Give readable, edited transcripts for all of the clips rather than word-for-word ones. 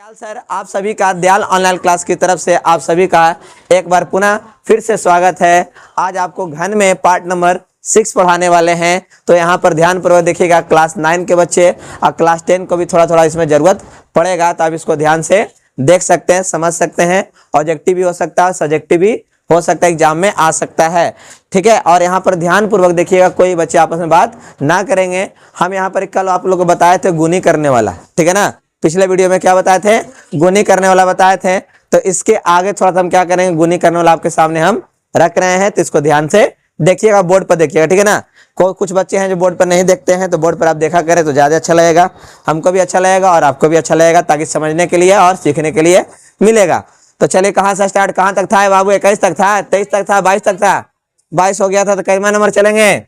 Dayal sir, आप सभी का दयाल ऑनलाइन क्लास की तरफ से आप सभी का एक बार पुनः फिर से स्वागत है। आज आपको घन में पार्ट नंबर 6 पढ़ाने वाले हैं। तो यहाँ पर ध्यानपूर्वक देखिएगा, क्लास 9 के बच्चे और क्लास 10 को भी थोड़ा थोड़ा इसमें जरूरत पड़ेगा, तो आप इसको ध्यान से देख सकते हैं, समझ सकते हैं। ऑब्जेक्टिव भी हो सकता है, सब्जेक्टिव भी हो सकता है, एग्जाम में आ सकता है। ठीक है, और यहाँ पर ध्यानपूर्वक देखिएगा, कोई बच्चे आपस में बात ना करेंगे। हम यहाँ पर कल आप लोगों को बताए थे गुनी करने वाला, ठीक है ना। पिछले वीडियो में क्या बताए थे, गुनी करने वाला बताए थे। तो इसके आगे थोड़ा सा हम क्या करेंगे, गुनी करने वाला आपके सामने हम रख रहे हैं, तो इसको ध्यान से देखिएगा, बोर्ड पर देखिएगा, ठीक है ना। कुछ बच्चे हैं जो बोर्ड पर नहीं देखते हैं, तो बोर्ड पर आप देखा करें तो ज्यादा अच्छा लगेगा, हमको भी अच्छा लगेगा और आपको भी अच्छा लगेगा, ताकि समझने के लिए और सीखने के लिए मिलेगा। तो चलिए, कहाँ से स्टार्ट, कहाँ तक था बाबू? 21 तक था, 23 तक था, 22 तक था, 22 हो गया था, तो कितना नंबर चलेंगे?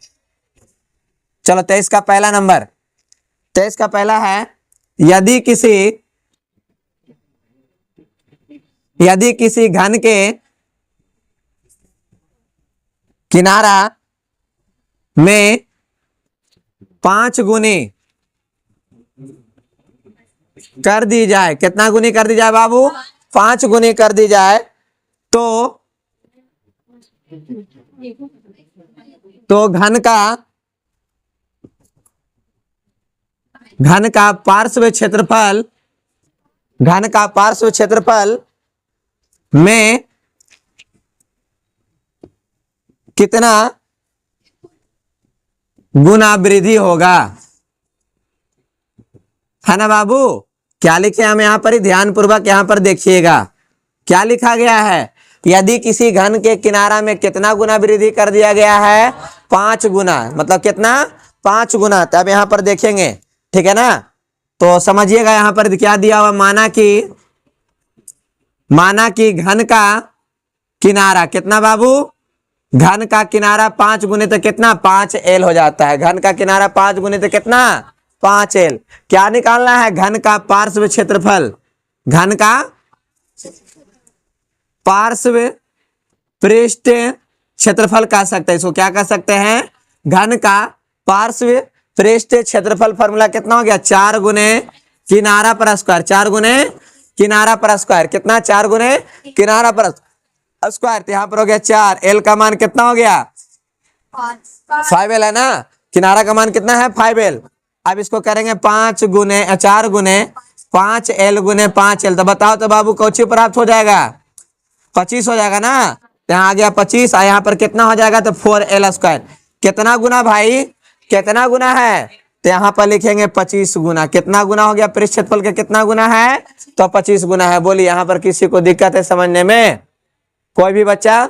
चलो 23 का पहला नंबर, 23 का पहला है, यदि किसी घन के किनारा में 5 गुनी कर दी जाए, कितना गुनी कर दी जाए बाबू? 5 गुनी कर दी जाए, तो घन का पार्श्व क्षेत्रफल में कितना गुना वृद्धि होगा, है ना बाबू। क्या लिखे हम यहाँ पर, ही ध्यानपूर्वक यहाँ पर देखिएगा क्या लिखा गया है। यदि किसी घन के किनारा में कितना गुना वृद्धि कर दिया गया है? 5 गुना, मतलब कितना? 5 गुना। तब यहाँ पर देखेंगे, ठीक है ना। तो समझिएगा, यहाँ पर क्या दिया हुआ, माना कि घन का किनारा कितना बाबू? घन का किनारा 5 गुने तो कितना? 5L हो जाता है। घन का किनारा 5 गुने तो कितना? 5L। क्या निकालना है? घन का पार्श्व क्षेत्रफल, घन का पार्श्व पृष्ठ क्षेत्रफल कह सकते हैं इसको, क्या कह सकते हैं? घन का पार्श्व पृष्ठ क्षेत्रफल। फॉर्मूला कितना हो गया? 4 गुने किनारा पर स्क्वायर, 4 गुने किनारा पर स्क्वायर, कितना? 4 गुने किनारा पर स्क्वायर। तो यहाँ पर हो गया 4, एल का मान कितना हो गया? 5L है ना। किनारा का मान कितना है? 5L। अब इसको करेंगे 4 गुने 5L गुने 5L, तो बताओ तो बाबू कौची प्राप्त हो जाएगा? 25 हो जाएगा ना। यहाँ आ गया 25, और यहाँ पर कितना हो जाएगा? तो 4L स्क्वायर। कितना गुना भाई? कितना गुना है? तो यहाँ पर लिखेंगे 25 गुना। कितना गुना हो गया? पृष्ठ क्षेत्रफल के कितना गुना है? तो 25 गुना है। बोलिए, यहाँ पर किसी को दिक्कत है समझने में? कोई भी बच्चा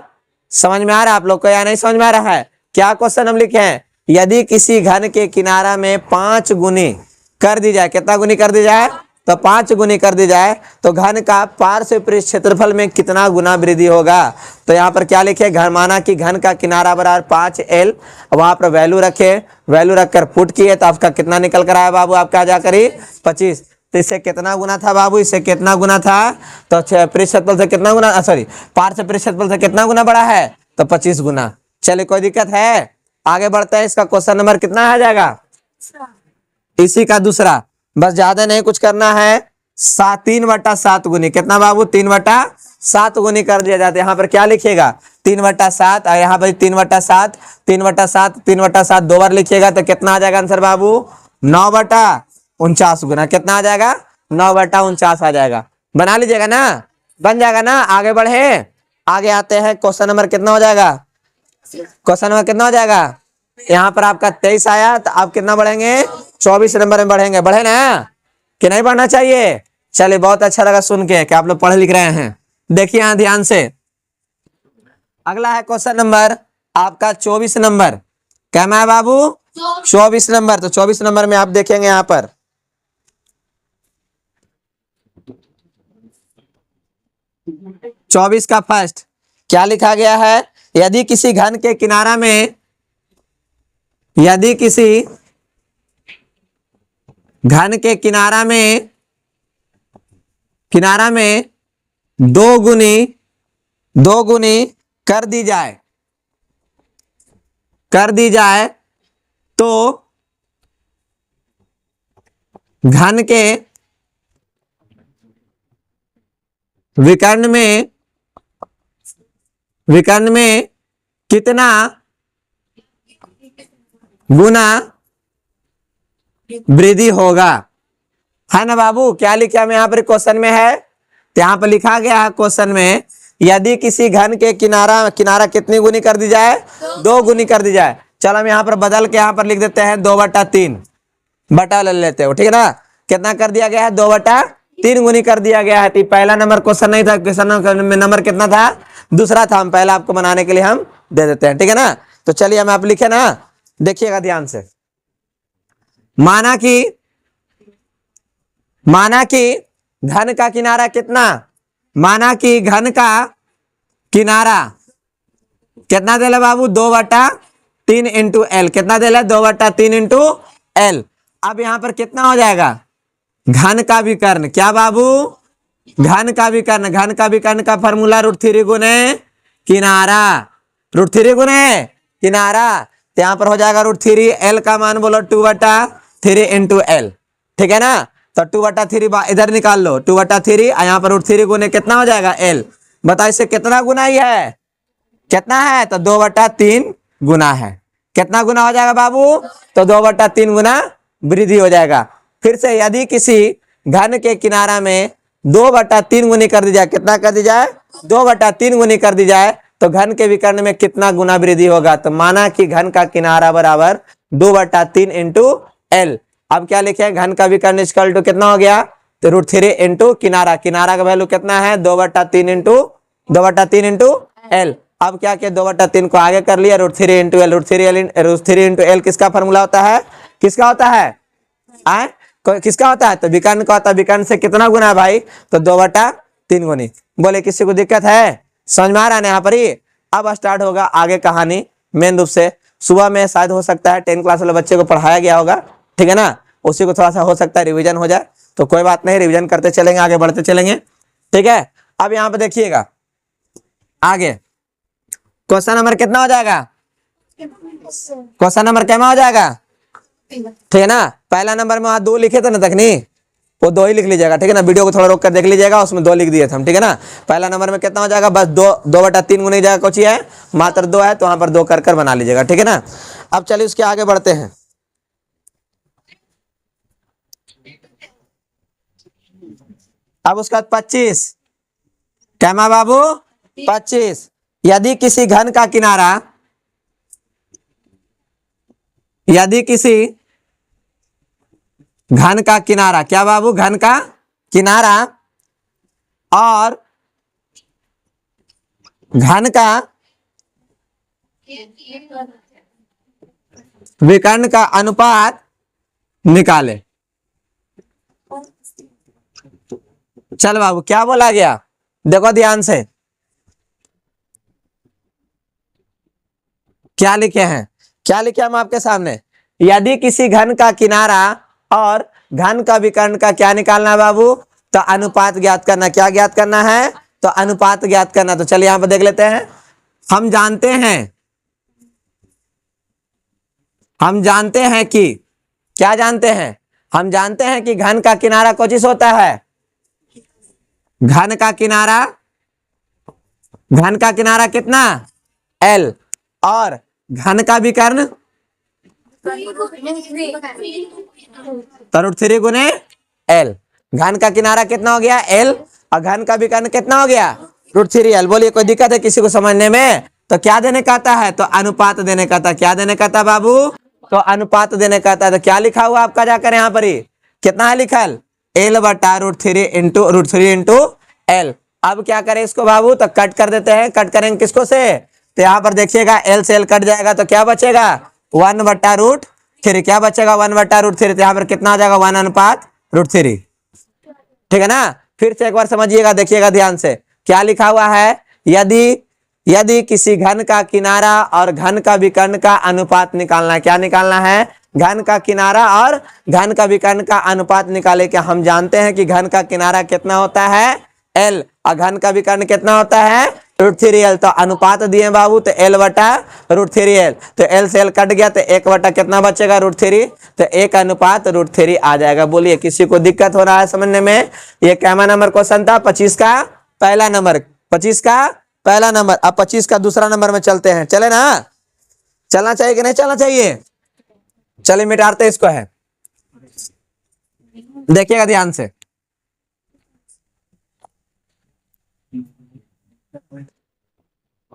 समझ में आ रहा है आप लोग को या नहीं समझ में आ रहा है? क्या क्वेश्चन हम लिखे हैं? यदि किसी घन के किनारा में 5 गुनी कर दी जाए, कितना गुनी कर दी जाए? तो 5 गुनी कर दी जाए, तो घन का पार्श्व पृष्ठ क्षेत्रफल में कितना गुना वृद्धि होगा? तो यहाँ पर क्या लिखे? घन, माना कि घन का किनारा बराबर 5L, वहां पर वैल्यू रखे, वैल्यू रखकर पुट किए, तो आपका कितना निकल कर आया बाबू? आपका जाकर 25। तो इससे कितना गुना था बाबू? इससे कितना गुना था? तो पृष्ठ क्षेत्रफल से कितना गुना, सॉरी, पार्श्व पृष्ठ क्षेत्रफल से कितना गुना बड़ा है? तो 25 गुना। चलिए, कोई दिक्कत है? आगे बढ़ते हैं। इसका क्वेश्चन नंबर कितना आ जाएगा? इसी का दूसरा। बस ज्यादा नहीं कुछ करना है, 3/7 गुनी, कितना बाबू? 3/7 गुनी कर दिया जाता है। यहाँ पर क्या लिखिएगा? 3/7, और यहाँ पर 3/7, 3/7, 3/7 दो बार लिखिएगा, तो कितना आ जाएगा आंसर बाबू? 9/49 गुना। कितना आ जाएगा? 9/49 आ जाएगा। बना लीजिएगा ना, बन जाएगा ना। आगे बढ़े, आगे आते हैं। क्वेश्चन नंबर कितना हो जाएगा? क्वेश्चन नंबर कितना हो जाएगा? यहाँ पर आपका 23 आया, तो आप कितना बढ़ेंगे? 24 नंबर में बढ़ेंगे। बढ़े ना कि नहीं बढ़ना चाहिए? चलिए, बहुत अच्छा लगा सुन के कि आप लोग पढ़ लिख रहे हैं। देखिए यहाँ ध्यान से, अगला है क्वेश्चन नंबर आपका 24 नंबर। क्या है बाबू? 24 नंबर। तो 24 नंबर में आप देखेंगे, यहाँ पर 24 का फर्स्ट क्या लिखा गया है? यदि किसी घन के किनारा में, यदि किसी घन के किनारा में 2 गुनी कर दी जाए, तो घन के विकर्ण में कितना गुना वृद्धि होगा, है ना बाबू। क्या लिखा हम यहाँ पर क्वेश्चन में है, तो यहाँ पर लिखा गया है क्वेश्चन में, यदि किसी घन के किनारा कितनी गुनी कर दी जाए, 2 गुनी कर दी जाए। चलो हम यहाँ पर बदल के यहाँ पर लिख देते हैं 2/3 बटा ले लेते हो, ठीक है ना। कितना कर दिया गया है, 2/3 गुनी कर दिया गया है। तो पहला नंबर क्वेश्चन नहीं था, क्वेश्चन में नंबर कितना था, दूसरा था। हम पहला आपको बनाने के लिए हम दे देते हैं, ठीक है ना। तो चलिए हम आप लिखे ना, देखिएगा ध्यान से। माना कि घन का किनारा कितना, माना कि घन का किनारा कितना दे बाबू, 2/3 इंटू एल। कितना दे 2/3 इंटू एल। अब यहां पर कितना हो जाएगा, घन का विकर्ण। क्या बाबू, घन का विकर्ण। घन का विकर्ण का फॉर्मूला √3 गुने किनारा, √3 गुने किनारा। तो यहां पर हो जाएगा √3, एल का मान बोलो 2/3 इंटू एल, ठीक है ना। तो 2/3 इधर निकाल लो, 2/3 यहाँ पर √3 गुने कितना हो जाएगा, एल। बताओ इससे कितना गुना ही है, कितना है, तो 2/3 गुना है। कितना गुना हो जाएगा बाबू, तो 2/3 गुना वृद्धि हो जाएगा। फिर से यदि किसी घन के किनारा में 2/3 गुनी कर दी जाए, कितना कर दी जाए, 2/3 गुनी कर दी जाए, तो घन के विकर्ण में कितना गुना वृद्धि होगा। तो माना कि घन का किनारा बराबर 2/3 इंटू एल। अब क्या लिखे, घन का विकर्ण इक्वल टू कितना हो गया, तो √3 इंटू किनारा। किनारा का वैल्यू कितना है, 2/3 इंटू एल। अब क्या किया, 2/3 को आगे कर लिया, √3 इंटू एल। √3 इंटू एल किसका फॉर्मूला होता है, किसका होता है, किसका होता है, तो विकर्ण का होता है। विकर्ण से कितना गुना है भाई, तो 2/3 गुनी। बोले किसी को दिक्कत है, समझ में आ रहा है यहाँ पर ही। अब स्टार्ट होगा आगे कहानी। मेन रूप से सुबह में शायद हो सकता है 10 क्लास वाले बच्चे को पढ़ाया गया होगा, ठीक है ना। उसी को थोड़ा सा हो सकता है रिवीजन हो जाए, तो कोई बात नहीं, रिवीजन करते चलेंगे, आगे बढ़ते चलेंगे, ठीक है। अब यहाँ पे देखिएगा आगे क्वेश्चन नंबर कितना हो जाएगा, क्वेश्चन नंबर क्या हो जाएगा, ठीक है ना। पहला नंबर में वहां 2 लिखे थे ना तकनी, वो 2 ही लिख लीजिएगा, ठीक है ना। वीडियो को थोड़ा रोक कर देख लीजिएगा, उसमें 2 लिख दिए थे हम, ठीक है ना। पहला नंबर में कितना हो जाएगा, बस 2/3 गुने की जगह कुछ है, मात्र 2 है, तो वहां पर 2 कर बना लीजिएगा, ठीक है ना। अब चलिए उसके आगे बढ़ते हैं। अब उसका 25 कैमा बाबू, 25 यदि किसी घन का किनारा, यदि किसी घन का किनारा, क्या बाबू, घन का किनारा और घन का विकर्ण का अनुपात निकाले। चल बाबू क्या बोला गया, देखो ध्यान से, क्या लिखे हैं, क्या लिखे हम आपके सामने। यदि किसी घन का किनारा और घन का विकर्ण का क्या निकालना है बाबू, तो अनुपात ज्ञात करना। क्या ज्ञात करना है, तो अनुपात ज्ञात करना। तो चलिए यहां पर देख लेते हैं। हम जानते हैं कि क्या जानते हैं, हम जानते हैं कि घन का किनारा कोचिस होता है, घन का किनारा कितना, L, और घन का विकर्ण √3 गुने L। घन का किनारा कितना हो गया, L, और घन का विकर्ण कितना हो गया, √3L। बोलिए कोई दिक्कत है किसी को समझने में, तो क्या देने का आता है, तो अनुपात देने का था। क्या देने का था बाबू, तो अनुपात देने का था। तो क्या लिखा हुआ आपका जाकर यहाँ पर ही, कितना है लिखल, L/√3 इंटू L। अब क्या करें इसको बाबू, तो कट कर देते हैं। कट करेंगे किसको से, तो यहाँ पर देखिएगा L से L कट जाएगा, तो क्या बचेगा, 1/√3। क्या बचेगा, 1/√3। तो यहाँ पर कितना आ जाएगा, 1/√3, ठीक है ना। फिर से एक बार समझिएगा, देखिएगा ध्यान से, क्या लिखा हुआ है, यदि किसी घन का किनारा और घन का विकर्ण का अनुपात निकालना है। क्या निकालना है, घन का किनारा और घन का विकर्ण का अनुपात निकाले। क्या हम जानते हैं कि घन का किनारा कितना होता है, L, और घन का विकर्ण कितना होता है, √3L। तो अनुपात दिए बाबू, तो L/√3L। तो L से L कट गया, तो 1 कितना बचेगा, √3। तो 1:√3 आ जाएगा। बोलिए किसी को दिक्कत हो रहा है समझने में। ये कैमा नंबर क्वेश्चन था 25 का पहला नंबर, 25 का पहला नंबर। अब 25 का दूसरा नंबर में चलते हैं, चले ना, चलना चाहिए कि नहीं चलना चाहिए? चलिए मिटाते इसको है, देखिएगा ध्यान से।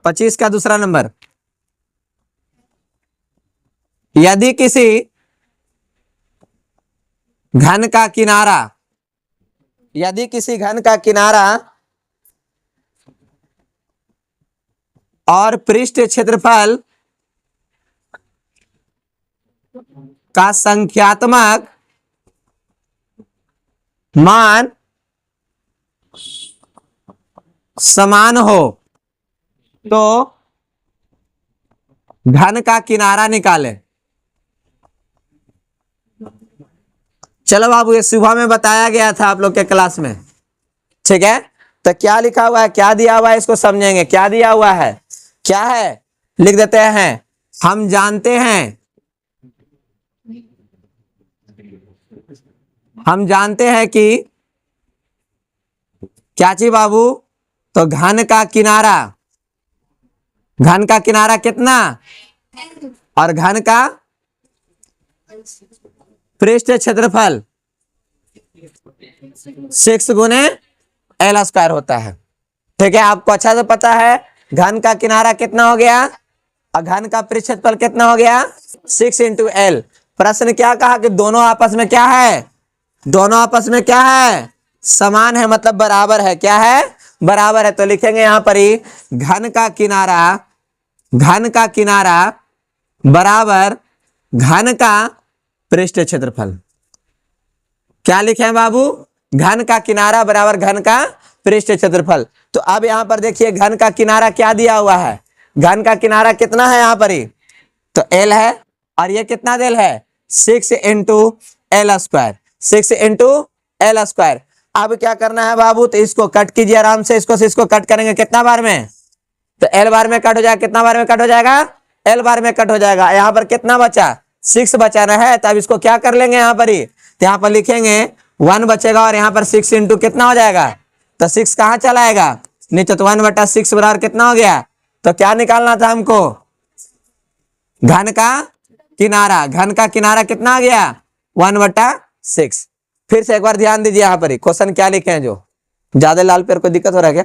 25 का दूसरा नंबर, यदि किसी घन का किनारा, यदि किसी घन का किनारा और पृष्ठ क्षेत्रफल का संख्यात्मक मान समान हो तो घन का किनारा निकाले। चलो बाबू, ये सुबह में बताया गया था आप लोग के क्लास में, ठीक है? तो क्या लिखा हुआ है, क्या दिया हुआ है, इसको समझेंगे। क्या दिया हुआ है, क्या है, लिख देते हैं। हम जानते हैं, हम जानते हैं कि क्या चीज बाबू, तो घन का किनारा, घन का किनारा कितना, और घन का पृष्ठ क्षेत्रफल 6 गुने एल स्क्वायर होता है, ठीक है? आपको अच्छा से पता है घन का किनारा कितना हो गया और घन का पृष्ठ क्षेत्रफल कितना हो गया, 6 इंटू एल। प्रश्न क्या कहा कि दोनों आपस में क्या है, दोनों आपस में क्या है, समान है, मतलब बराबर है। क्या है, बराबर है। तो लिखेंगे यहां पर ही घन का किनारा, घन का किनारा बराबर घन का पृष्ठ क्षेत्रफल। क्या लिखे हैं बाबू, घन का किनारा बराबर घन का पृष्ठ क्षेत्रफल। तो अब यहां पर देखिए घन का किनारा क्या दिया हुआ है, घन का किनारा कितना है यहां पर ही, तो एल है, और ये कितना देल है, 6 into L square, 6 into L square. अब क्या करना है बाबू, तो इसको कट कीजिए आराम से, इसको से इसको कट करेंगे कितना बार में, तो एल बार में कट हो जाएगा, कितना बार में कट हो जाएगा, एल बार में कट हो जाएगा। यहाँ पर कितना बचा, 6 बचाना है, तब इसको क्या कर लेंगे यहाँ पर ही, तो यहाँ पर लिखेंगे 1 बचेगा, और यहाँ पर 6 इंटू कितना हो जाएगा, तो 6 कहाँ चला आएगा नीचे, तो 1/6 बराबर कितना हो गया, तो क्या निकालना था हमको, घन का किनारा, घन का किनारा कितना आ गया, 1/6। फिर से एक बार ध्यान दीजिए, यहाँ पर ही क्वेश्चन क्या लिखे हैं, जो ज्यादा लाल पेड़ को दिक्कत हो रहा है क्या,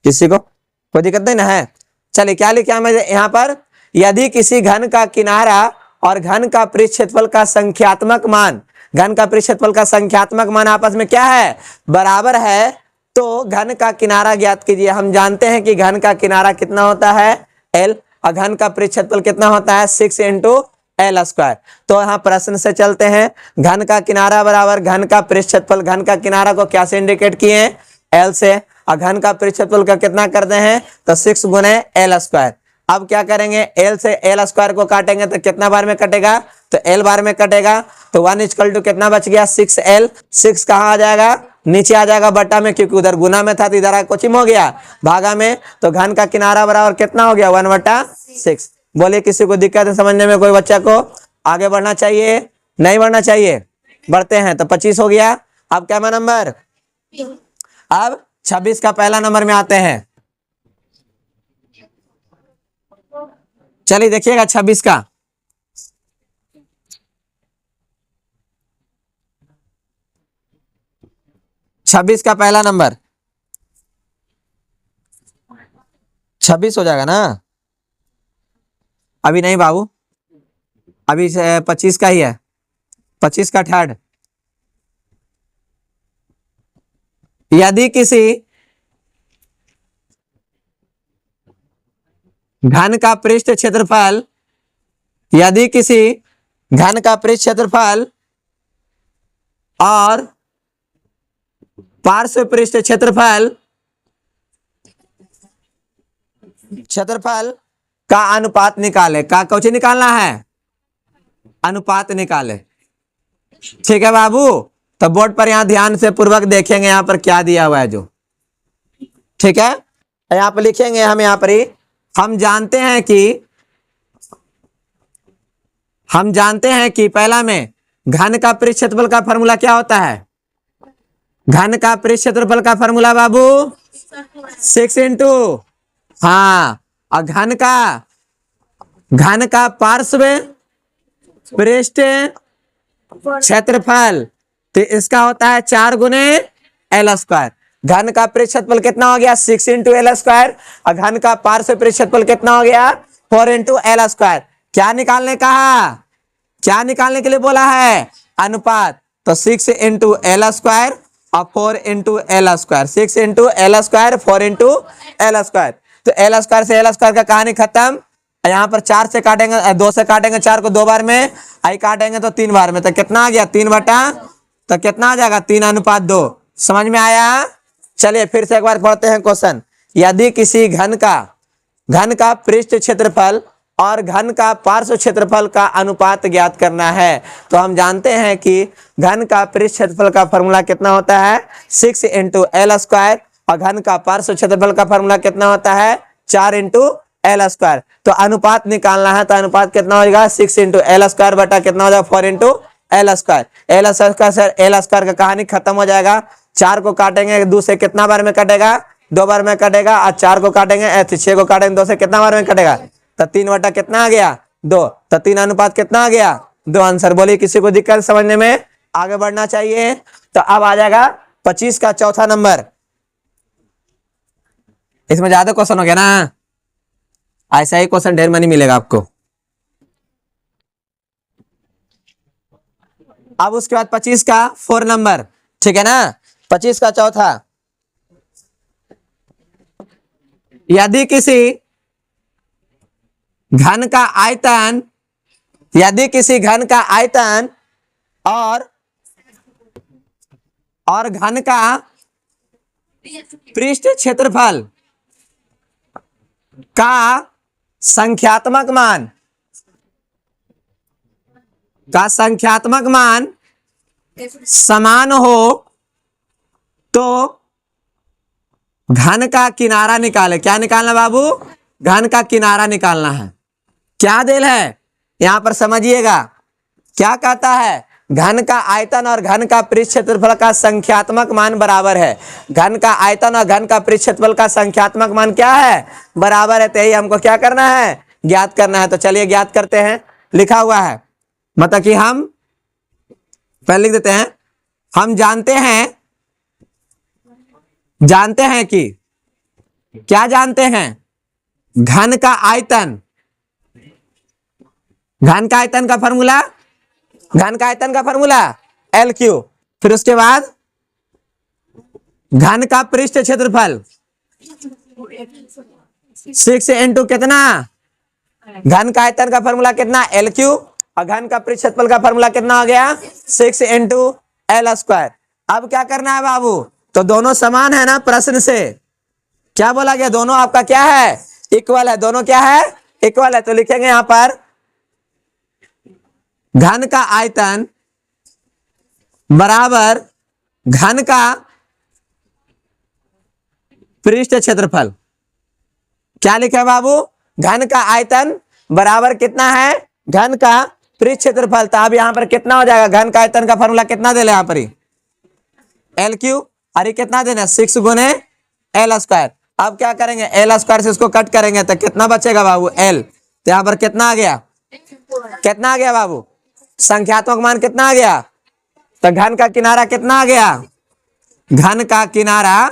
किसी को कोई दिक्कत नहीं ना है? चलिए क्या लिखा है यहाँ पर, यदि किसी घन का किनारा और घन का पृष्ठ क्षेत्रफल का संख्यात्मक मान, घन का पृष्ठ क्षेत्रफल का संख्यात्मक मान आपस में क्या है, बराबर है, तो घन का किनारा ज्ञात कीजिए। हम जानते हैं कि घन का किनारा कितना होता है, एल, और घन का पृष्ठ क्षेत्रफल कितना होता है, 6 इंटू एल स्क्वायर। तो यहाँ प्रश्न से चलते हैं, घन का किनारा बराबर घन का पृष्ठ क्षेत्रफल, घन का किनारा को क्या से इंडिकेट किए, एल से, और घन का पृष्ठ क्षेत्रफल का कितना करते हैं, तो 6 गुने एल स्क्वायर। अब क्या करेंगे, एल से एल स्क्वायर को काटेंगे तो कितना बार में कटेगा, तो एल बार में कटेगा, तो 1 इक्वल टू कितना बच गया, 6L। 6 कहाँ आ जाएगा, नीचे आ जाएगा बट्टा में, क्योंकि उधर गुना में था तो इधर कोचिंग हो गया भागा में, तो घन का किनारा बराबर कितना हो गया, 1/6। बोलिए किसी को दिक्कत है समझने में, कोई बच्चा को आगे बढ़ना चाहिए, नहीं बढ़ना चाहिए, बढ़ते हैं। तो 25 हो गया। अब क्या नंबर, अब 26 का पहला नंबर में आते हैं। चलिए देखिएगा 26 का, छब्बीस का पहला नंबर, 26 हो जाएगा ना, अभी नहीं बाबू, अभी 25 का ही है, 25 का थर्ड। यदि किसी घन का पृष्ठ क्षेत्रफल, यदि किसी घन का पृष्ठ क्षेत्रफल और पार्श्व पृष्ठ क्षेत्रफल, क्षेत्रफल का अनुपात निकाले, का कुछ निकालना है, अनुपात निकाले, ठीक है बाबू। तो बोर्ड पर यहां ध्यान से पूर्वक देखेंगे, यहां पर क्या दिया हुआ है जो, ठीक है, यहां पर लिखेंगे हम, यहां पर ही हम जानते हैं कि पहला में घन का पृष्ठ क्षेत्रफल का फॉर्मूला क्या होता है, घन का पृष्ठ क्षेत्रफल का फॉर्मूला बाबू 6 इंटू, हाँ, और घन का पार्श्व पृष्ठ क्षेत्रफल, तो इसका होता है 4 गुने एल स्क्वायर। घन का पृष्ठ क्षेत्रफल कितना हो गया 6 इंटू एल स्क्वायर, और घन का पार्श्व पृष्ठ क्षेत्रफल कितना हो गया 4 इंटू एल स्क्वायर। क्या निकालने कहा, क्या निकालने के लिए बोला है, अनुपात। तो 6 इंटू एल स्क्वायर और 4 into L square, 6 into L square 4 into L square. तो एल स्क्वायर से एल स्क्वायर का कहानी खत्म। यहाँ पर 4 से काटेंगे, 2 से काटेंगे 4 को 2 बार में, आई काटेंगे तो 3 बार में, तो कितना आ गया 3 बटा, तो कितना आ जाएगा 3 अनुपात 2। समझ में आया। चलिए फिर से एक बार पढ़ते हैं क्वेश्चन। यदि किसी घन का पृष्ठ क्षेत्रफल और घन का पार्श्व क्षेत्रफल का अनुपात ज्ञात करना है, तो हम जानते हैं कि घन का पृष्ठ क्षेत्रफल का फॉर्मूला कितना होता है 6 इंटू एल स्क्वायर, और घन का पार्श्व क्षेत्रफल का फॉर्मूला कितना होता है 4 इंटू एल स्क्वायर। तो अनुपात निकालना है, तो अनुपात कितना हो जाएगा 6 इंटू एल स्क्वायर बटा कितना हो जाएगा 4 into L square. L square से एल स्क्वायर का कहानी खत्म हो जाएगा। 4 को काटेंगे 2 से कितना बार में कटेगा 2 बार में कटेगा, और 4 को काटेंगे 6 को काटेंगे 2 से कितना बार में कटेगा, तो 3 बटा कितना आ गया 2, तो 3 अनुपात कितना आ गया 2। आंसर बोलिए, किसी को दिक्कत समझने में, आगे बढ़ना चाहिए। तो अब आ जाएगा 25 का चौथा नंबर। इसमें ज्यादा क्वेश्चन हो गया ना, ऐसा ही क्वेश्चन ढेर मनी मिलेगा आपको। अब उसके बाद 25 का 4 नंबर, ठीक है ना। 25 का चौथा, यदि किसी घन का आयतन, यदि किसी घन का आयतन और घन का पृष्ठ क्षेत्रफल का संख्यात्मक मान समान हो, तो घन का किनारा निकाले। क्या निकालना बाबू, घन का किनारा निकालना है। क्या देल है यहां पर समझिएगा, क्या कहता है, घन का आयतन और घन का पृष्ठ क्षेत्रफल का संख्यात्मक मान बराबर है। घन का आयतन और घन का पृष्ठ क्षेत्रफल का संख्यात्मक मान क्या है, बराबर है। तो यही हमको क्या करना है, ज्ञात करना है। तो चलिए ज्ञात करते हैं। लिखा हुआ है, मतलब कि हम पहले लिख देते हैं। हम जानते हैं कि, क्या जानते हैं, घन का आयतन, घन का आयतन का फॉर्मूला एल क्यू। फिर उसके बाद घन का पृष्ठ क्षेत्रफल 6 इंटू कितना, घन का आयतन का फॉर्मूला कितना एल क्यू, और घन का पृष्ठ क्षेत्रफल का फॉर्मूला कितना हो गया 6 इंटू एल स्क्वायर। अब क्या करना है बाबू, तो दोनों समान है ना, प्रश्न से क्या बोला गया, दोनों आपका क्या है, इक्वल है। दोनों क्या है, इक्वल है। तो लिखेंगे यहां पर घन का आयतन बराबर घन का पृष्ठ क्षेत्रफल। क्या लिखे बाबू, घन का आयतन बराबर कितना है, घन का पृष्ठ क्षेत्रफल। तो अब यहां पर कितना हो जाएगा, घन का आयतन का फॉर्मूला कितना दे ले यहां पर एल क्यू, अरे कितना देना 6 गुने एल स्क्वायर। अब क्या करेंगे, एल स्क्वायर से इसको कट करेंगे तो कितना बचेगा बाबू एल। तो यहां पर कितना आ गया, कितना आ गया बाबू, संख्यात्मक मान कितना आ गया। तो घन का किनारा कितना आ गया, घन का किनारा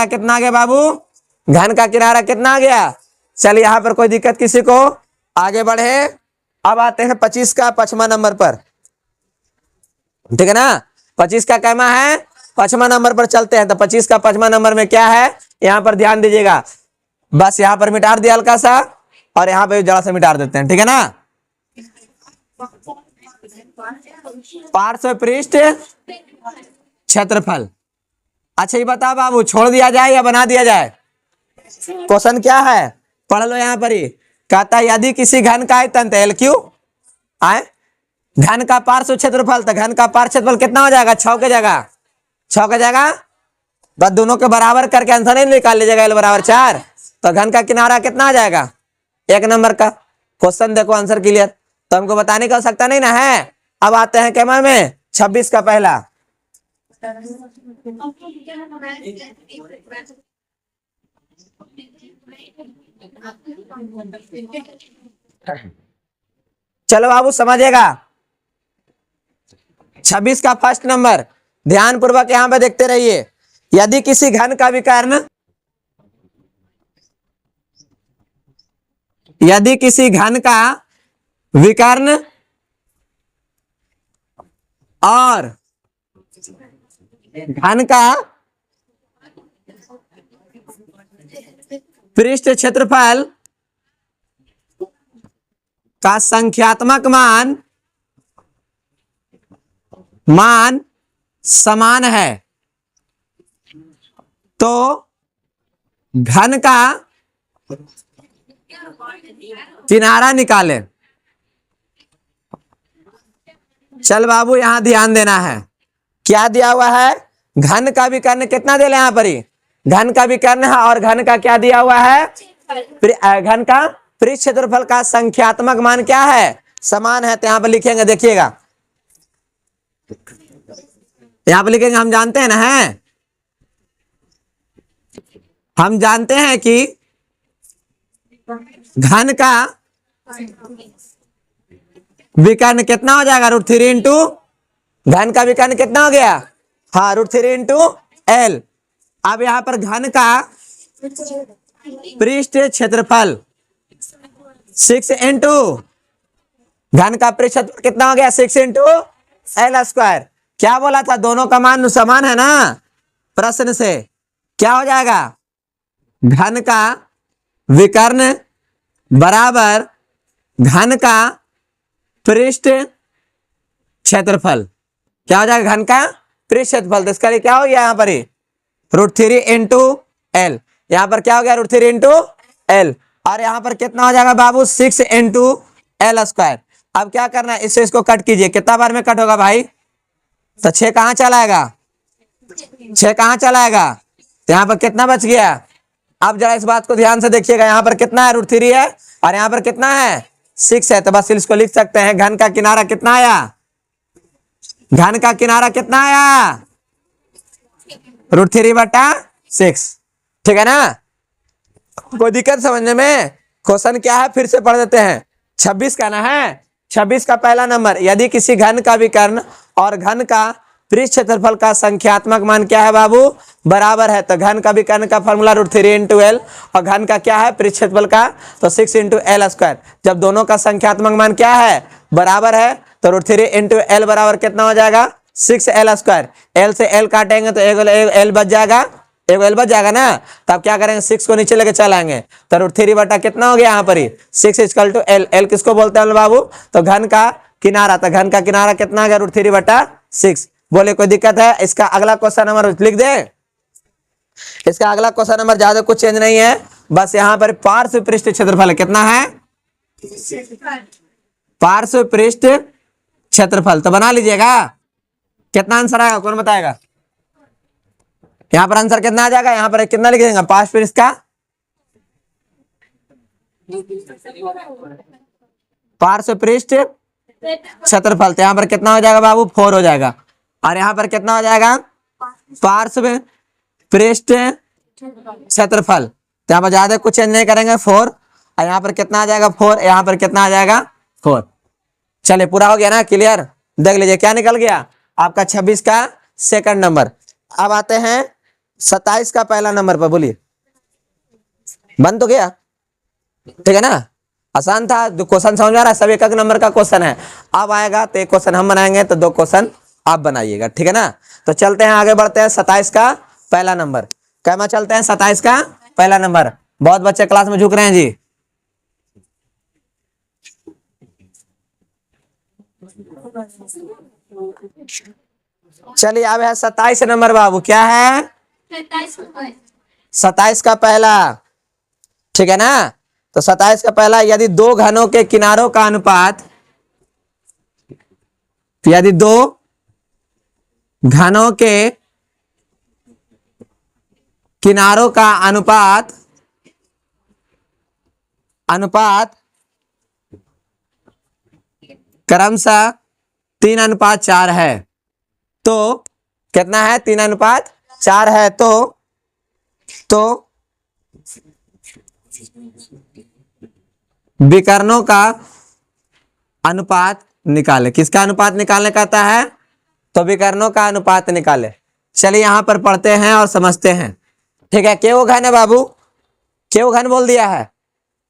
कितना आ गया बाबू, घन का किनारा कितना आ गया। चलिए यहां पर कोई दिक्कत किसी को, आगे बढ़े। अब आते हैं 25 का 5वां नंबर पर, ठीक है ना। 25 का कहना है 5वां नंबर पर चलते हैं। तो 25 का 5वां नंबर में क्या है, यहां पर ध्यान दीजिएगा। बस यहां पर मिटा दिया हल्का सा, और यहां पर जरा सा मिटा देते हैं, ठीक है ना। पार्श्व पृष्ठ क्षेत्रफल। अच्छा ये बता बाबू, छोड़ दिया जाए या बना दिया जाए, क्वेश्चन क्या है पढ़ लो यहां पर ही। कहता है यदि किसी घन का आयतन, एल क्यू आए, घन का पार्श्व क्षेत्रफल, तो घन का पार्श्व क्षेत्रफल कितना हो जाएगा 6 के जगह बस दोनों के बराबर करके आंसर नहीं निकाल लीजिएगा, एल बराबर 4। तो घन का किनारा कितना आ जाएगा, 1 नंबर का क्वेश्चन देखो आंसर क्लियर। तो हमको बताने की आवश्यकता नहीं ना है। अब आते हैं कैमरा में 26 का पहला, चलो बाबू समझिएगा। 26 का फर्स्ट नंबर ध्यान पूर्वक यहां पे देखते रहिए। यदि किसी घन का विकर्ण, यदि किसी घन का विकर्ण और घन का पृष्ठ क्षेत्रफल का संख्यात्मक मान समान है तो घन का किनारा निकालें। चल बाबू यहां ध्यान देना है, क्या दिया हुआ है? घन का विकर्ण कितना दे ले यहां पर ही, घन का विकर्ण है और घन का क्या दिया हुआ है? घन का पृष्ठ क्षेत्रफल का संख्यात्मक मान क्या है? समान है। तो यहां पर लिखेंगे, देखिएगा यहां पर लिखेंगे, हम जानते हैं ना, हम जानते हैं कि घन का विकर्ण कितना हो जाएगा? √3 इंटू, घन का विकर्ण कितना हो गया? हाँ, √3 इंटू एल। अब यहां पर घन का पृष्ठ क्षेत्रफल 6 इंटू, घन का पृष्ठ क्षेत्रफल कितना हो गया? 6 इंटू एल स्क्वायर। क्या बोला था? दोनों का मान समान है ना, प्रश्न से क्या हो जाएगा? घन का विकर्ण बराबर घन का पृष्ठ क्षेत्रफल। क्या हो जाएगा? घन का पृष्ठ क्षेत्रफल। तो इसका लिए क्या हो गया यहां पर? √3 इंटू एल। यहां पर क्या हो गया? √3 इंटू एल। और यहां पर कितना हो जाएगा बाबू? 6 इंटू एल स्क्वायर। अब क्या करना है? इससे इसको कट कीजिए। कितना बार में कट होगा भाई? तो 6 कहां चला आएगा? 6 कहां चला आएगा? तो यहां पर कितना बच गया? अब जरा इस बात को ध्यान से देखिएगा, यहां पर कितना है? √3 है और यहां पर कितना है? 6 है। तो बस इसको लिख सकते हैं, घन का किनारा कितना आया? घन का किनारा कितना आया? √3/6। ठीक है ना? कोई दिक्कत समझने में? क्वेश्चन क्या है फिर से पढ़ देते हैं। 26 का ना है, 26 का पहला नंबर, यदि किसी घन का विकर्ण और घन का पृष्ठ क्षेत्रफल का संख्यात्मक मान क्या है बाबू? बराबर है। तो घन का विकर्ण का फॉर्मूला √3 इंटू एल और घन का क्या है? पृष्ठ क्षेत्रफल का, तो 6 इंटू एल स्क्वायर। जब दोनों का संख्यात्मक मान क्या है? बराबर है, तो √3 इंटू एल बराबर कितना हो जाएगा? 6 एल स्क्वायर। एल से एल काटेंगे तो एल बच जाएगा, एक एल बच जाएगा ना। तब क्या करेंगे? 6 को नीचे लेके चलाएंगे तो √3 बटा कितना हो गया यहाँ पर? 6 इक्वल टू एल। एल किसको बोलते हैं बाबू? तो घन का किनारा। तो घन का किनारा कितना आ गया? √3/6। बोले कोई दिक्कत है? इसका अगला क्वेश्चन नंबर लिख दे। इसका अगला क्वेश्चन नंबर ज्यादा कुछ चेंज नहीं है, बस यहाँ पर पार्श्व पृष्ठ क्षेत्रफल कितना है? पार्श्व पृष्ठ क्षेत्रफल। तो बना लीजिएगा। कितना आंसर आएगा कौन बताएगा? यहां पर आंसर कितना आ जाएगा? यहां पर कितना लिख देंगे? पार्श्व पृष्ठ का पार्श्व पृष्ठ क्षेत्रफल। तो यहां पर कितना हो जाएगा बाबू? 4 हो जाएगा। और यहां पर कितना हो जाएगा? पार्श्व पृष्ठ क्षेत्रफल। तो यहां पर ज्यादा कुछ चेंज नहीं करेंगे, 4। और यहां पर कितना आ जाएगा? 4। यहां पर कितना आ जाएगा? 4। चलिए पूरा हो गया ना, क्लियर? देख लीजिए क्या निकल गया आपका 26 का सेकंड नंबर। अब आते हैं 27 का पहला नंबर पर। बोलिए, बन तो गया? ठीक है ना? आसान था, क्वेश्चन समझ आ रहा है? सब एक एक नंबर का क्वेश्चन है। अब आएगा तो एक क्वेश्चन हम बनाएंगे, तो 2 क्वेश्चन आप बनाइएगा। ठीक है ना? तो चलते हैं आगे बढ़ते हैं। 27 का पहला नंबर कैमा चलते हैं? 27 का पहला नंबर। बहुत बच्चे क्लास में झुक रहे हैं जी। चलिए अब है 27 नंबर बाबू। क्या है? 27 का पहला। ठीक है ना? तो 27 का पहला, यदि 2 घनों के किनारों का अनुपात, यदि 2 घनों के किनारों का अनुपात क्रमशः 3:4 है, तो कितना है 3:4 है। तो विकर्णों का अनुपात निकाले। किसका अनुपात निकालने का आता है? तो विकर्णों का अनुपात निकाले। चलिए यहां पर पढ़ते हैं और समझते हैं। ठीक है, क्यों घन है बाबू? क्यों घन बोल दिया है?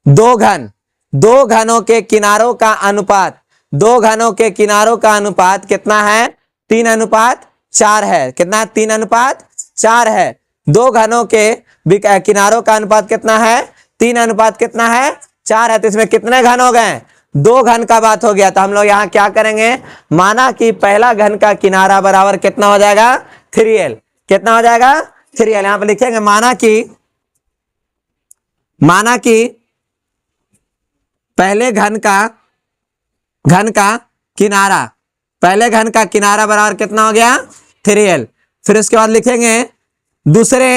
दो घन, दो घनों के किनारों का अनुपात, दो घनों के किनारों का अनुपात कितना है? 3:4 है। कितना है? 3:4 है। दो घनों के किनारों का अनुपात कितना है? 3:4 है। तो इसमें कितने घन हो गए? दो घन का बात हो गया। तो हम लोग यहाँ क्या करेंगे? माना कि पहला घन का किनारा बराबर कितना हो जाएगा? 3l। कितना हो जाएगा? 3l। यहां पर लिखेंगे माना कि पहले घन का किनारा, पहले घन का किनारा बराबर कितना हो गया? 3l। फिर उसके बाद लिखेंगे दूसरे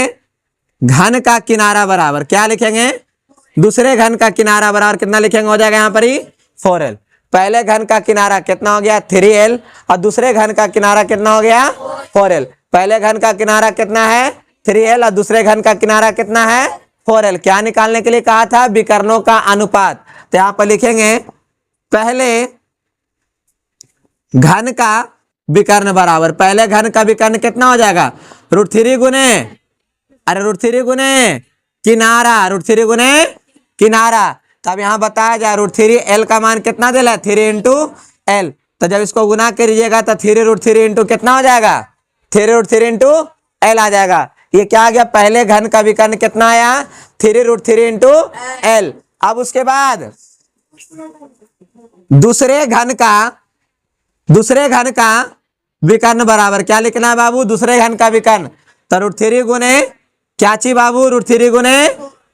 घन का किनारा बराबर, क्या लिखेंगे? दूसरे घन का किनारा बराबर कितना लिखेंगे? हो जाएगा यहाँ पर ही 4l। पहले घन का किनारा कितना हो गया? 3l। और दूसरे घन का किनारा कितना हो गया? 4l। पहले घन का किनारा कितना है? 3l। और दूसरे घन का किनारा कितना है? 4l। क्या निकालने के लिए कहा था? विकर्णों का अनुपात। तो यहाँ पर लिखेंगे पहले घन का विकर्ण बराबर, पहले घन का विकर्ण कितना हो जाएगा? √3 गुने, अरे √3 गुने किनारा, √3 गुने किनारा। तब यहां बताया जाए √3l का मान कितना दिला है? 3 इंटू एल। तो जब इसको गुना करिएगा तो 3 √3 इंटू कितना हो जाएगा? 3 √3 इंटू एल आ जाएगा। ये क्या आ गया? पहले घन का विकर्ण कितना आया? 3 √3 इंटू एल। अब उसके बाद दूसरे घन का विकर्ण बराबर क्या लिखना है बाबू? दूसरे घन का विकर्ण। तो √3 गुने क्या चीज बाबू? √3 गुने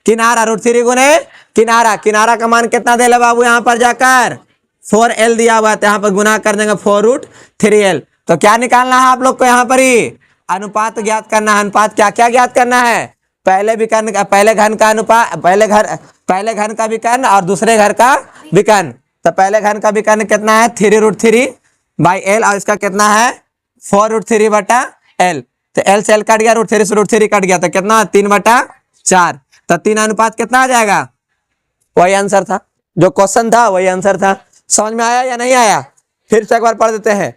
किनारा, √3 गुने किनारा। किनारा का मान कितना दे बाबू? यहाँ पर जाकर 4l दिया हुआ है, तो यहाँ पर गुना कर देंगे 4 √3l। तो क्या निकालना है आप लोग को? यहाँ पर ही अनुपात ज्ञात करना है। अनुपात क्या क्या ज्ञात करना है? पहले विकर्ण, पहले घन का अनुपात, पहले घन का विकर्ण और दूसरे घर का विकर्ण। तो पहले घन का विकर्ण कितना है? 3 √3/l। और इसका कितना है? 4 √3/l। तो l से l कट गया, √3 से √3 कट गया, तो कितना? 3/4। तो 3 अनुपात कितना आ जाएगा? वही आंसर था, जो क्वेश्चन था वही आंसर था। समझ में आया या नहीं आया? फिर से एक बार पढ़ देते हैं।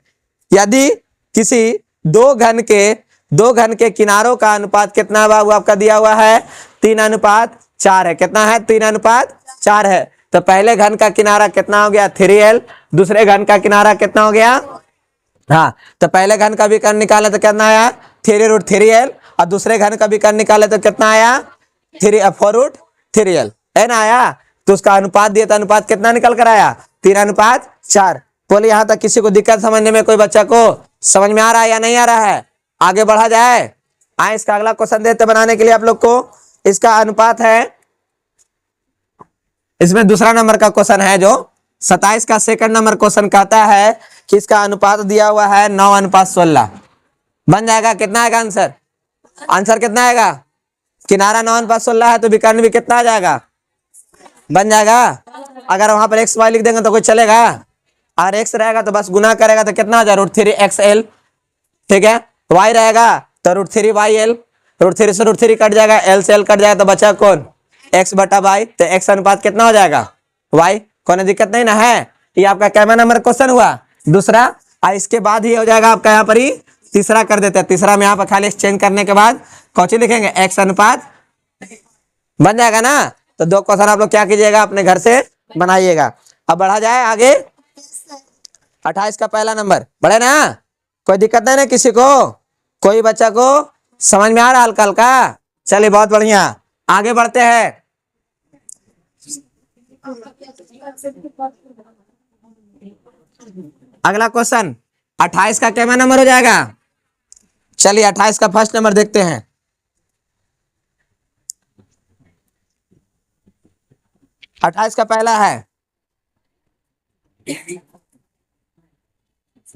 यदि किसी दो घन के किनारों का अनुपात कितना है बाबू? आपका दिया हुआ है 3:4 है। कितना है? 3:4 है। तो पहले घन का किनारा कितना हो गया? 3l। दूसरे घन का किनारा कितना हो गया? हाँ, तो पहले घन का विकर्ण निकाले तो कितना आया? 3 √3l। और दूसरे घन का विकर्ण निकाले तो कितना आया? 4 √3l है ना आया। तो उसका अनुपात दिया, तो अनुपात कितना निकल कर आया? 3:4। बोले यहाँ तक किसी को दिक्कत समझने में? कोई बच्चा को समझ में आ रहा है या नहीं आ रहा है? आगे बढ़ा जाए। आए इसका अगला क्वेश्चन देते बनाने के लिए आप लोग को। इसका अनुपात है, इसमें दूसरा नंबर का क्वेश्चन है, जो 27 का सेकंड नंबर क्वेश्चन कहता है कि इसका अनुपात दिया हुआ है 9:16। बन जाएगा। कितना आएगा आंसर? आंसर कितना आएगा? किनारा 9:16 है तो विकर्ण भी कितना आ जाएगा? बन जाएगा। अगर वहां पर x y लिख देंगे तो कोई चलेगा? अगर x रहेगा तो बस गुना करेगा तो कितना आ जाएगा? √3xl। ठीक है, y रहेगा तो √3yl। √3 से √3 कट जाएगा, l से l कट जाएगा, तो बचा कौन? x/y। तो x अनुपात कितना हो जाएगा? y। कोई दिक्कत नहीं ना है? ये आपका कैमा नंबर क्वेश्चन हुआ दूसरा। और इसके बाद ही हो जाएगा आपका यहाँ पर ही तीसरा कर देते हैं। तीसरा में यहाँ पर खाली एक्सचेंज करने के बाद कौची लिखेंगे? x अनुपात। बन जाएगा ना? तो दो क्वेश्चन आप लोग क्या कीजिएगा? अपने घर से बनाइएगा। अब बढ़ा जाए आगे। 28 का पहला नंबर बढ़े ना? कोई दिक्कत नहीं ना किसी को? कोई बच्चा को समझ में आ रहा हल्का हल्का? चलिए बहुत बढ़िया, आगे बढ़ते हैं। अगला क्वेश्चन 28 का क्या नंबर हो जाएगा? चलिए 28 का फर्स्ट नंबर देखते हैं। अट्ठाईस का पहला है,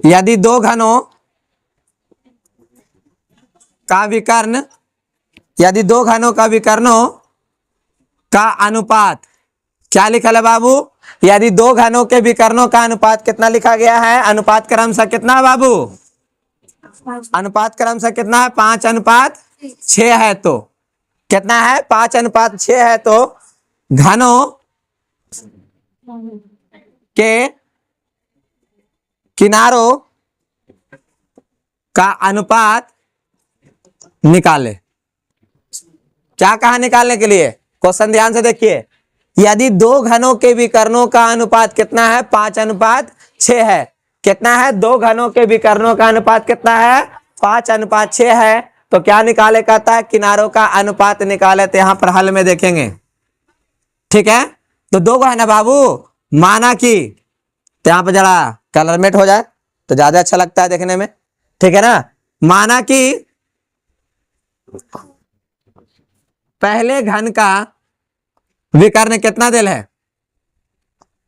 यदि दो घनों का विकर्ण, यदि दो घनों का विकर्णों का अनुपात, क्या लिखा है बाबू? यदि दो घनों के विकर्णों का अनुपात कितना लिखा गया है? अनुपात क्रमशः कितना है बाबू? अनुपात क्रमशः कितना है? 5:6 है। तो कितना है? 5:6 है। तो घनों के किनारों का अनुपात निकाले। क्या कहा निकालने के लिए? क्वेश्चन ध्यान से देखिए। यदि दो घनों के विकर्णों का अनुपात कितना है? 5:6 है। कितना है? दो घनों के विकर्णों का अनुपात कितना है? 5:6 है। तो क्या निकाले कहता है? किनारों का अनुपात निकाले। तो यहां पर हल में देखेंगे, ठीक है। तो दो है ना बाबू, माना कि, तो यहां पर जरा कलरमेट हो जाए तो ज्यादा अच्छा लगता है देखने में, ठीक है ना। माना कि पहले घन का विकर्ण कितना दिल है?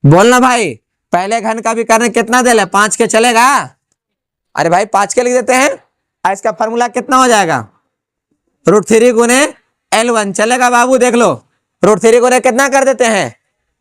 बोलना भाई, पहले घन का विकर्ण कितना दिल है? 5 के चलेगा? अरे भाई 5 के लिख देते हैं। इसका फॉर्मूला कितना हो जाएगा? √3 गुने L1 चलेगा बाबू। देख लो, √3 गुने कितना कर देते हैं?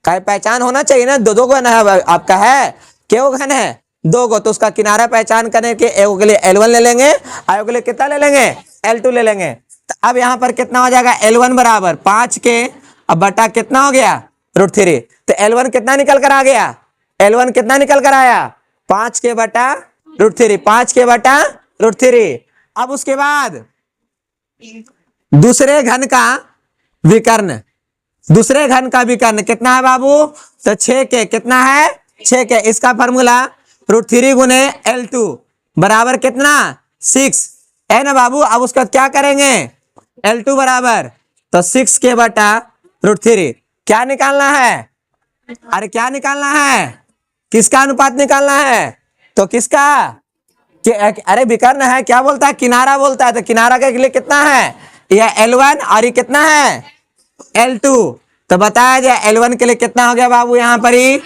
का पहचान होना चाहिए ना। दो घन है आपका, है क्यों घन है? 2 गो। तो उसका किनारा पहचान करने के एगो के लिए L1 ले लेंगे, आयोग के लिए कितना ले लेंगे? L2 ले लेंगे। तो अब यहां पर कितना हो जाएगा? L1 बराबर 5 के अब बटा कितना हो गया? √3। तो L1 कितना निकल कर आ गया? L1 कितना निकल कर आया? 5 के बटा √3, 5 के बटा √3। अब उसके बाद दूसरे घन का विकर्ण, दूसरे घन का विकर्ण कितना है बाबू? तो 6 के, कितना है? 6 के। इसका फॉर्मूला √3 गुने L2 बराबर कितना? 6 है ना बाबू। अब उसका क्या करेंगे? L2 बराबर तो 6 के बटा √3। क्या निकालना है? अरे क्या निकालना है? किसका अनुपात निकालना है? तो किसका? अरे विकर्ण है, क्या बोलता है? किनारा बोलता है। तो किनारा के लिए कितना है? यह L1 और ये कितना है? L2। तो बताया जाए L1 के लिए कितना हो गया बाबू? यहाँ पर ही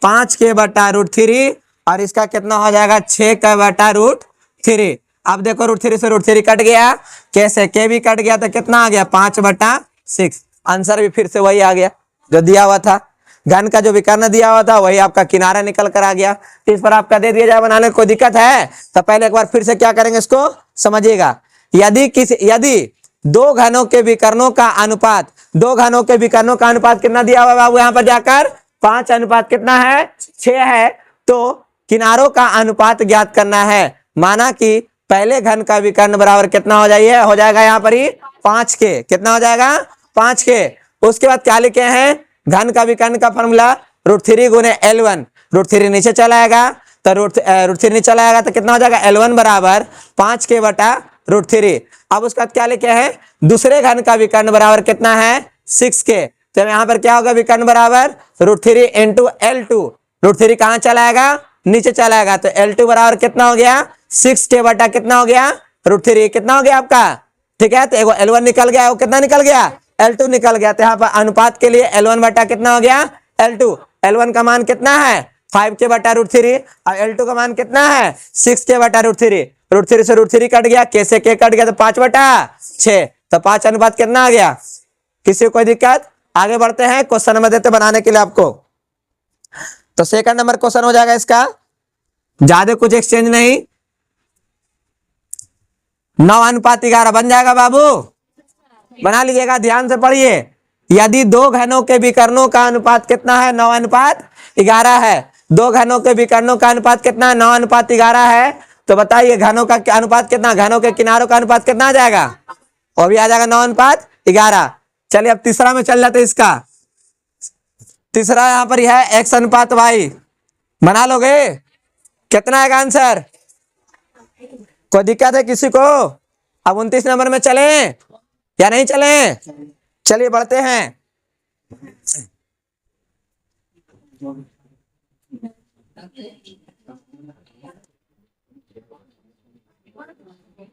5 के बटा √3 और इसका कितना हो जाएगा? 6 का बटा √3। अब देखो √3 से √3 कट गया, कैसे के भी कट गया, तो कितना आ गया? 5/6। आंसर भी फिर से वही आ गया जो दिया हुआ था। घन का जो विकर्ण दिया हुआ था वही आपका किनारा निकल कर आ गया। तो इस पर आपका दे दिया जाए बनाने कोई दिक्कत है? तो पहले एक बार फिर से क्या करेंगे इसको समझिएगा। यदि दो घनों के विकर्णों का अनुपात, दो घनों के विकर्णों का अनुपात कितना दिया हुआ बाबू? यहाँ पर जाकर 5 अनुपात कितना है? 6 है। तो किनारों का अनुपात ज्ञात करना है। माना कि पहले घन का विकर्ण बराबर कितना हो जाइए? हो जाएगा यहाँ पर ही 5 के। कितना हो जाएगा? 5 के। उसके बाद क्या लिखे हैं? घन का विकर्ण का फॉर्मूला √3 गुने L1। √3 नीचे चला आएगा, तो √3 नीचे चला आएगा तो कितना हो जाएगा? L1 बराबर 5 के बटा √3। अब उसका क्या लिखे हैं? दूसरे घन का विकर्ण बराबर कितना है? 6 के। तो यहाँ पर क्या होगा? विकर्ण बराबर √3 इंटू L2। √3 कहाँ चला आएगा? नीचे चला आएगा। तो L2 बराबर कितना हो गया? 6 के बटा कितना हो गया? √3। कितना हो गया आपका? ठीक है। तो एगो L1 निकल गया, वो कितना निकल गया? L2 निकल गया। तो यहाँ पर अनुपात के लिए L1 बटा कितना हो गया? L2। L1 का मान कितना है? 5 के बटा √3 और L2 का मान कितना है? 6 के बटा √3। √3 से √3 कट गया, के से के कट गया, तो 5/6। तो 5 अनुपात कितना आ गया? किसी को कोई दिक्कत? आगे बढ़ते हैं, क्वेश्चन नंबर देते बनाने के लिए आपको। तो सेकंड नंबर क्वेश्चन हो जाएगा इसका, ज्यादा कुछ एक्सचेंज नहीं, 9:11 बन जाएगा बाबू। बना लीजिएगा, ध्यान से पढ़िए। यदि दो घनों के विकर्णों का अनुपात कितना है? 9:11 है। दो घनों के विकर्णों का अनुपात कितना है? 9:11 है। तो बताइए घनों का अनुपात कितना? घनों के किनारों का अनुपात कितना आ जाएगा? वो भी आ जाएगा 9:11। चलिए अब तीसरा में चल जाते इसका। तीसरा यहाँ पर है X/Y। बना लोगे? कितना आएगा आंसर? कोई दिक्कत है किसी को? अब 29 नंबर में चले या नहीं चले? चलिए बढ़ते हैं।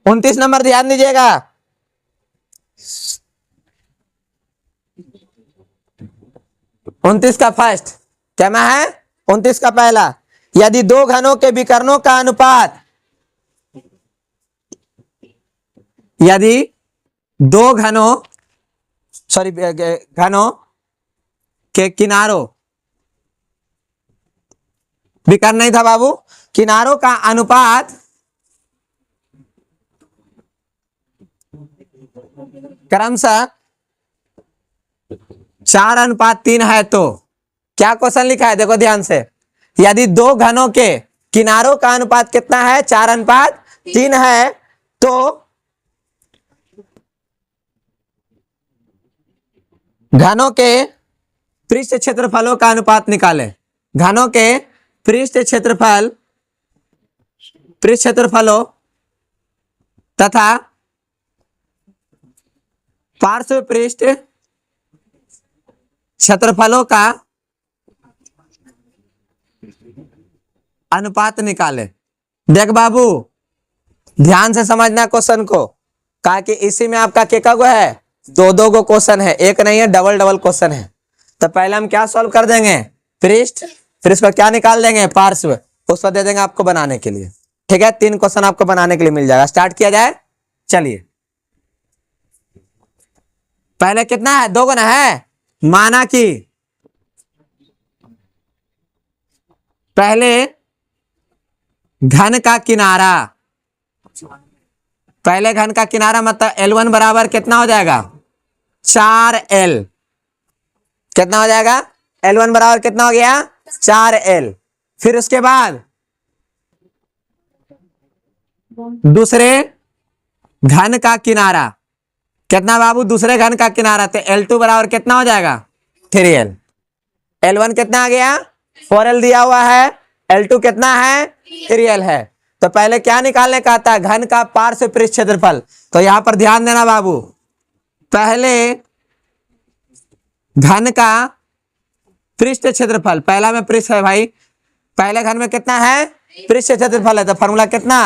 29 नंबर ध्यान दीजिएगा। उनतीस का फर्स्ट क्या मैं है? 29 का पहला, यदि दो घनों के विकर्णों का अनुपात, यदि दो घनों घनों के किनारों, विकर्ण नहीं था बाबू, किनारों का अनुपात क्रमशः 4:3 है तो क्या क्वेश्चन लिखा है, देखो ध्यान से। यदि दो घनों के किनारों का अनुपात कितना है, 4:3 है, तो घनों के पृष्ठ क्षेत्रफलों का अनुपात निकालें। घनों के पृष्ठ क्षेत्रफलों तथा पार्श्व पृष्ठ क्षेत्रफलों का अनुपात निकालें। देख बाबू, ध्यान से समझना क्वेश्चन को, कहा कि इसी में आपका क्या गो है, दो गो क्वेश्चन है, एक नहीं है, डबल क्वेश्चन है। तो पहले हम क्या सॉल्व कर देंगे, पृष्ठ, फिर इसको क्या निकाल देंगे, पार्श्व, उसको दे देंगे आपको बनाने के लिए। ठीक है, 3 क्वेश्चन आपको बनाने के लिए मिल जाएगा। स्टार्ट किया जाए, चलिए। पहले कितना है, 2 गुना है। माना कि पहले घन का किनारा, पहले घन का किनारा मतलब L1 बराबर कितना हो जाएगा, 4L। कितना हो जाएगा, L1 बराबर कितना हो गया, 4L। फिर उसके बाद दूसरे घन का किनारा, कितना बाबू, दूसरे घन का किनारा, तो L2 बराबर कितना हो जाएगा, 3L। L1 कितना आ गया, 4L दिया हुआ है, L2 कितना है, 3L है। तो पहले क्या निकालने का था, घन का पार्श्व पृष्ठ क्षेत्रफल। तो यहां पर ध्यान देना बाबू, पहले घन का पृष्ठ क्षेत्रफल, पहला में पृष्ठ है भाई, पहले घन में कितना है, पृष्ठ क्षेत्रफल है, तो फॉर्मूला कितना,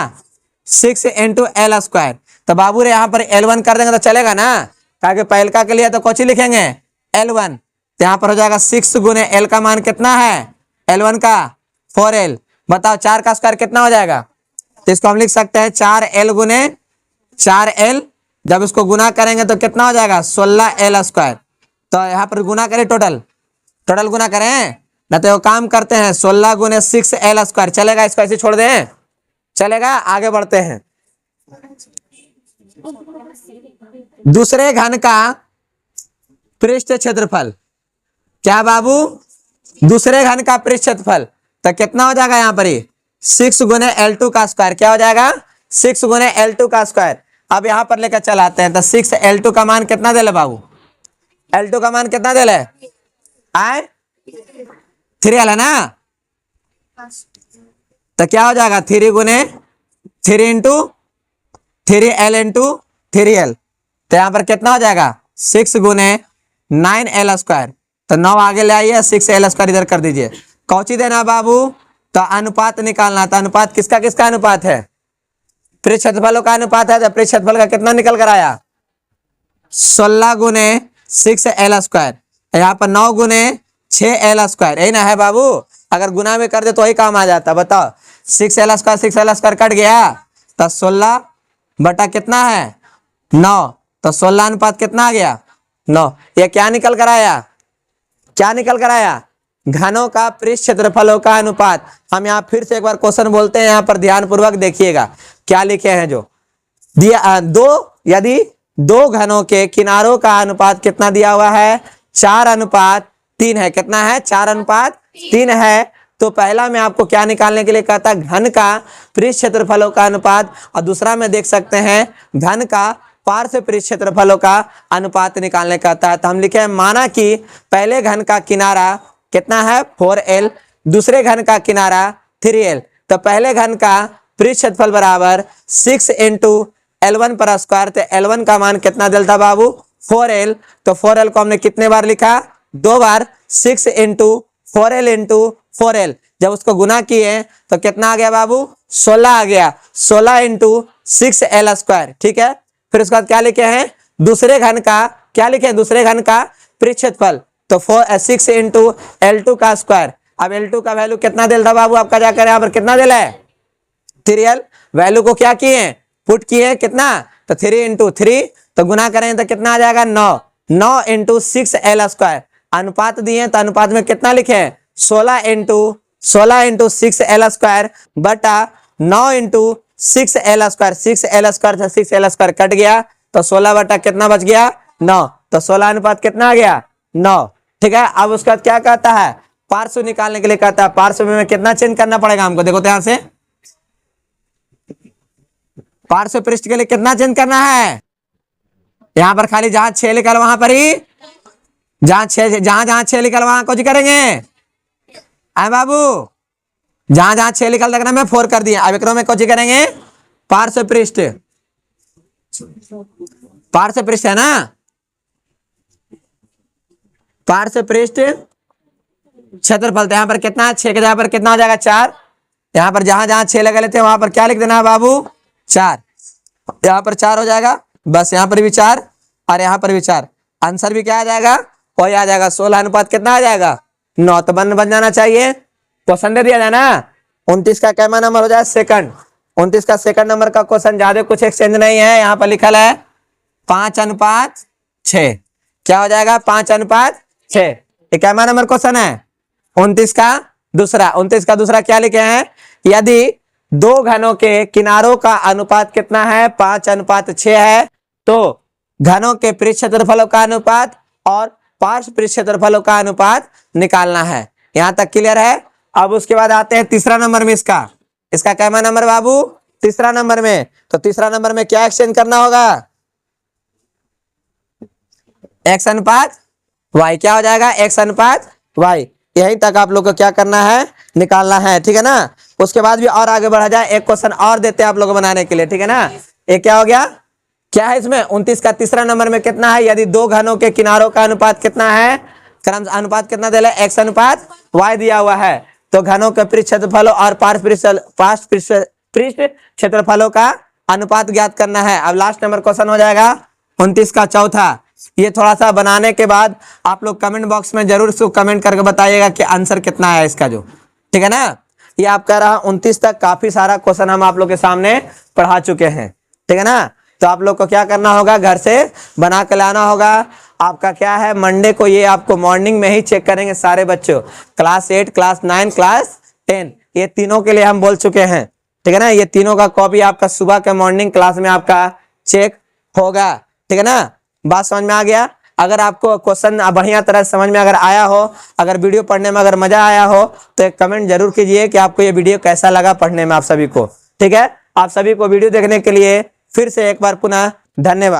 6 × L²। तो बाबू रे यहाँ पर L1 कर देंगे तो चलेगा ना, ताकि पहलका के लिए तो कौन सी लिखेंगे, L1। तो यहाँ पर हो जाएगा 6 × L का मान कितना है, L1 का 4L। बताओ 4 का स्क्वायर कितना हो जाएगा, तो इसको हम लिख सकते हैं 4L × 4L। जब इसको गुना करेंगे तो कितना हो जाएगा, 16L²। तो यहाँ पर गुना करें, टोटल गुना करें ना, तो काम करते हैं 16 × 6L²। चलेगा, इसको ऐसे छोड़ दें, चलेगा। आगे बढ़ते हैं, दूसरे घन का पृष्ठ क्षेत्रफल। क्या बाबू, दूसरे घन का पृष्ठ क्षेत्रफल, तो कितना हो जाएगा यहाँ पर, 6 × L2 का स्क्वायर। क्या हो जाएगा, 6 × L2 का स्क्वायर। अब यहाँ पर लेकर चलाते हैं, तो 6L2 का मान कितना दे ले बाबू, L2 का मान कितना दे ले, आए 3L है ना। तो क्या हो जाएगा, 3 × 3 × 3L × 3L। तो यहाँ पर कितना हो जाएगा, 6 × 9L²। तो 9 आगे ले आइए, 6L² इधर कर दीजिए। कौची देना बाबू, तो अनुपात निकालना। तो अनुपात किसका किसका अनुपात है, पृष्ठ क्षेत्रफलों का अनुपात है। तो पृष्ठ क्षेत्रफल का कितना निकल कर आया, 16 × 6L²। यहाँ पर 9 × 6L², यही ना है बाबू। अगर गुना में कर दे तो वही काम आ जाता। बताओ 6L² कट गया, तो 16 बटा कितना है, 9। तो 16 अनुपात कितना आ गया, 9। ये क्या निकल कर आया, क्या निकल कर आया, घनों का पृष्ठ क्षेत्रफलों का अनुपात। हम यहाँ फिर से एक बार क्वेश्चन बोलते हैं, यहाँ पर ध्यान पूर्वक देखिएगा क्या लिखे हैं। जो दिया यदि दो घनों के किनारों का अनुपात कितना दिया हुआ है, 4:3 है। कितना है, 4:3 है। तो पहला में आपको क्या निकालने के लिए कहता है, घन का पृष्ठ क्षेत्रफलों का अनुपात, और दूसरा में देख सकते हैं घन का पार्श्व पृष्ठ क्षेत्रफलों का अनुपात निकालने कहता है। तो हम लिखे हैं, माना कि पहले घन का किनारा कितना है, 4L, दूसरे घन का किनारा 3L। तो पहले घन का पृष्ठ क्षेत्रफल बराबर 6 × L1 पर स्क्वायर। तो L1 का मान कितना दिलता बाबू, 4L। तो 4L को हमने कितने बार लिखा, 2 बार, 6 × 4L × 4L। जब उसको गुना किए तो कितना आ गया बाबू, 16 आ गया, 16 × 6L²। ठीक है, फिर उसके बाद क्या लिखे हैं, दूसरे घन का, क्या लिखे, दूसरे घन का पृष्ठ क्षेत्रफल। तो 6 × L2 का स्क्वायर। अब L2 का वैल्यू कितना दिल था बाबू आपका, जाकर यहाँ पर कितना दिला है, 3L। वैल्यू को क्या किए, पुट किए, कितना, तो 3 × 3, तो गुना करें तो कितना आ जाएगा, 9। 9 × 6L²। अनुपात दिए तो अनुपात में कितना लिखे, 16 × 6L² बटा 9 × 6L²। 6L² से 6L² कट गया, तो 16 बटा कितना बच गया 9, तो 16 अनुपात कितना आ गया 9। ठीक है, अब उसका क्या कहता है पार्श्व निकालने के लिए कहता है पार्श्व में कितना चेंज करना पड़ेगा हमको, देखो ध्यान से, पार्श्व पृष्ठ के लिए कितना चेंज करना है, यहां पर खाली जहां 6 लिखल वहां पर ही, जहां 6 लिखल वहां कुछ करेंगे आए बाबू, जहां 6 लिखल देखना में 4 कर दिया। अब एक में कुछ करेंगे पार्श्व पृष्ठ, पार्श्व पृष्ठ है ना, पार्श्व पृष्ठ क्षेत्रफल, तो यहाँ पर कितना है 6 के जगह पर कितना हो जाएगा 4, यहाँ पर जहां 6 लगा लेते हैं वहां पर क्या लिख देना है बाबू 4, यहाँ पर 4 हो जाएगा, बस यहाँ पर भी 4 और यहाँ पर भी 4, आंसर भी क्या आ जाएगा वही आ जाएगा 16 अनुपात कितना आ जाएगा 9, तो बन जाना चाहिए। क्वेश्चन दे दिया जाए ना 29 का कैमा नंबर हो जाए सेकंड, 29 का सेकंड नंबर का क्वेश्चन, ज्यादा कुछ एक्सचेंज नहीं है, यहाँ पर लिखल है 5:6, क्या हो जाएगा 5:6, ये कैमा नंबर क्वेश्चन है 29 का दूसरा। 29 का दूसरा क्या लिखे हैं, यदि दो घनों के किनारों का अनुपात कितना है 5:6 है, तो घनों के पृष्ठ क्षेत्रफलों का अनुपात और पार्श्व पृष्ठ क्षेत्रफलों का अनुपात निकालना है। यहां तक क्लियर है। अब उसके बाद आते हैं तीसरा नंबर में, इसका कैमा नंबर बाबू तीसरा नंबर में, तो तीसरा नंबर में क्या एक्सचेंज करना होगा x अनुपात y, क्या हो जाएगा x अनुपात y, यहीं तक आप लोग को क्या करना है निकालना है, ठीक है ना। उसके बाद भी और आगे बढ़ा जाए, एक क्वेश्चन और देते हैं आप लोग बनाने के लिए, ठीक है ना। एक क्या हो गया, क्या है इसमें 29 का तीसरा नंबर में कितना है, यदि दो घनों के किनारों का अनुपात कितना है, क्रम अनुपात कितना दे x अनुपात y दिया हुआ है, तो घनों के पृष्ठ क्षेत्रफलों और पार्श्व पृष्ठ क्षेत्रफलों का अनुपात ज्ञात करना है। अब लास्ट नंबर क्वेश्चन हो जाएगा 29 का चौथा। ये थोड़ा सा बनाने के बाद आप लोग कमेंट बॉक्स में जरूर इसको कमेंट करके बताइएगा कि आंसर कितना है इसका जो, ठीक है ना। ये आप कह रहा 29 तक काफी सारा क्वेश्चन हम आप लोग के सामने पढ़ा चुके हैं, ठीक है ना। तो आप लोग को क्या करना होगा, घर से बना के लाना होगा। आपका क्या है मंडे को ये आपको मॉर्निंग में ही चेक करेंगे सारे बच्चों, क्लास 8, क्लास 9, क्लास 10, ये तीनों के लिए हम बोल चुके हैं, ठीक है ना। ये तीनों का कॉपी आपका सुबह के मॉर्निंग क्लास में आपका चेक होगा, ठीक है ना। बात समझ में आ गया। अगर आपको क्वेश्चन बढ़िया तरह से समझ में अगर आया हो, अगर वीडियो पढ़ने में अगर मजा आया हो, तो एक कमेंट जरूर कीजिए कि आपको ये वीडियो कैसा लगा पढ़ने में आप सभी को, ठीक है। आप सभी को वीडियो देखने के लिए फिर से एक बार पुनः धन्यवाद।